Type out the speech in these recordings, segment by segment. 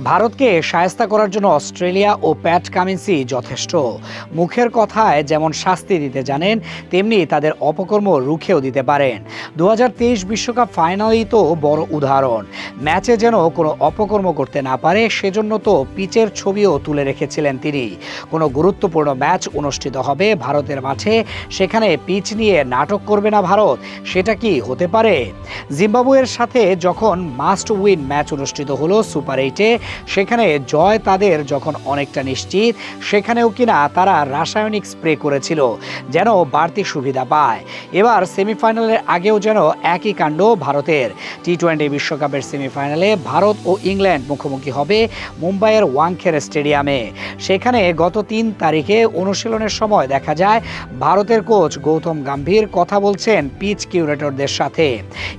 ভারতকে শায়েস্তা করার জন্য অস্ট্রেলিয়া ও প্যাট কামিন্সই যথেষ্ট। মুখের কথায় যেমন শাস্তি দিতে জানেন, তেমনি তাদের অপকর্ম রুখেও দিতে পারেন। 2023 বিশ্বকাপ ফাইনালই তো বড় উদাহরণ। ম্যাচে যেন কোনো অপকর্ম করতে না পারে, সেজন্য তো পিচের ছবিও তুলে রেখেছিলেন তিনি। কোনো গুরুত্বপূর্ণ ম্যাচ অনুষ্ঠিত হবে ভারতের মাঠে, সেখানে পিচ নিয়ে নাটক করবে না ভারত? সেটা কি হতে পারে? জিম্বাবুয়ের সাথে যখন মাস্ট উইন ম্যাচ অনুষ্ঠিত হলো সুপার 8-এ, সেখানে জয় তাদের যখন অনেকটা নিশ্চিত, সেখানেও কিনা তারা রাসায়নিক স্প্রে করেছিল যেন বাড়তি সুবিধা পায়। এবার সেমিফাইনালের আগেও যেন একই কাণ্ড ভারতের। টি-20 বিশ্বকাপের সেমিফাইনালে ভারত ও ইংল্যান্ড মুখোমুখি হবে মুম্বাইয়ের ওয়াংখেড়ে স্টেডিয়ামে। সেখানে গত 3 তারিখে অনুশীলনের সময় দেখা যায় ভারতের কোচ গৌতম গম্ভীর কথা বলছেন পিচ কিউরেটরদের সাথে।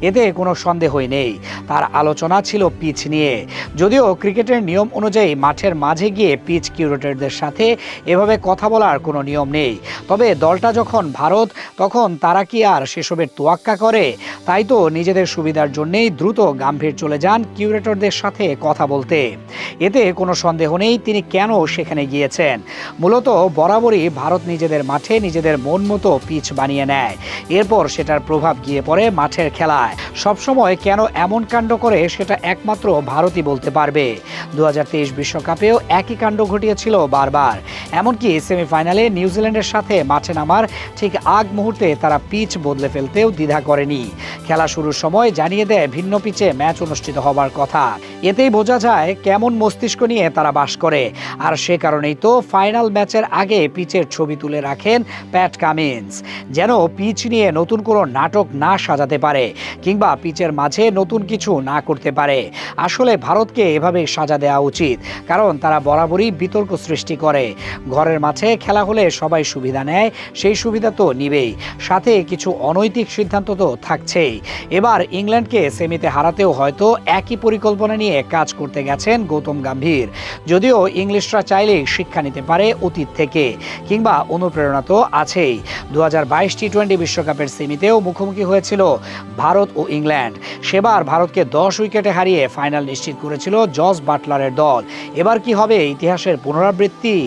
এতে কোনো সন্দেহই নেই, তার আলোচনা ছিল পিচ নিয়ে। যদিও ক্রিকেটের নিয়ম অনুযায়ী মাঠের মাঝে গিয়ে পিচ কিউরেটরদের সাথে এভাবে কথা বলার কোনো নিয়ম নেই, তবে দলটা যখন ভারত, তখন তারা কি আর সেসবের তোয়াক্কা করে? তাই তো নিজেদের সুবিধার জন্যই দ্রুত গম্ভীর চলে যান কিউরেটরদের সাথে কথা বলতে। এতে কোনো সন্দেহ নেই তিনি কেন সেখানে গিয়েছেন। মূলত বরাবরই ভারত নিজেদের মাঠে নিজেদের মন মতো পিচ বানিয়ে নেয়, এরপর সেটার প্রভাব গিয়ে পড়ে মাঠের খেলায়। সবসময় কেন এমন কাণ্ড করে সেটা একমাত্র ভারতই বলতে পারবে। 2023 বিশ্বকাপেও একই কাণ্ড ঘটিয়েছিল বারবার। এমনকি সেমিফাইনালে নিউজিল্যান্ডের সাথে মাঠে নামার ঠিক আগ মুহূর্তে তারা পিচ বদলে ফেলতেও দ্বিধা করেনি। খেলা শুরুর সময় জানিয়ে দেয় ভিন্ন পিচে ম্যাচ অনুষ্ঠিত হবার কথা। এতেই বোঝা যায় কেমন মস্তিষ্ক নিয়ে তারা বাস করে। আর সে কারণেই তো ফাইনাল ম্যাচের আগে পিচের ছবি তুলে রাখেন প্যাট কামিন্স, যেন পিচ নিয়ে নতুন কোনো নাটক না সাজাতে পারে কিংবা পিচের মাঝে নতুন কিছু না করতে পারে। আসলে ভারতকে এভাবে সাজা দেওয়া উচিত, কারণ তারা বরাবরই বিতর্ক সৃষ্টি করে। ঘরের মাঠে খেলা হলে সবাই সুবিধা নেয়, সেই সুবিধা তো নিবেই, সাথে কিছু অনৈতিক সিদ্ধান্ত তো থাকছেই। এবার ইংল্যান্ডকে সেমিতে হারাতেও হয়তো একই পরিকল্পনা নিয়ে কাজ করতে গেছেন গৌতম গম্ভীর। যদিও ইংলিশরা চাইলেই শিক্ষা নিতে পারে অতীত থেকে, কিংবা অনুপ্রেরণা তো আছেই। 2022 টি-20 বিশ্বকাপের সেমিতেও মুখোমুখি হয়েছিল ভারত ও ইংল্যান্ড। সেবার ভারতকে 10 উইকেটে হারিয়ে ফাইনাল নিশ্চিত করেছিল জস বাটলারের দল। এবার কি হবে ইতিহাসের পুনরাবৃত্তি?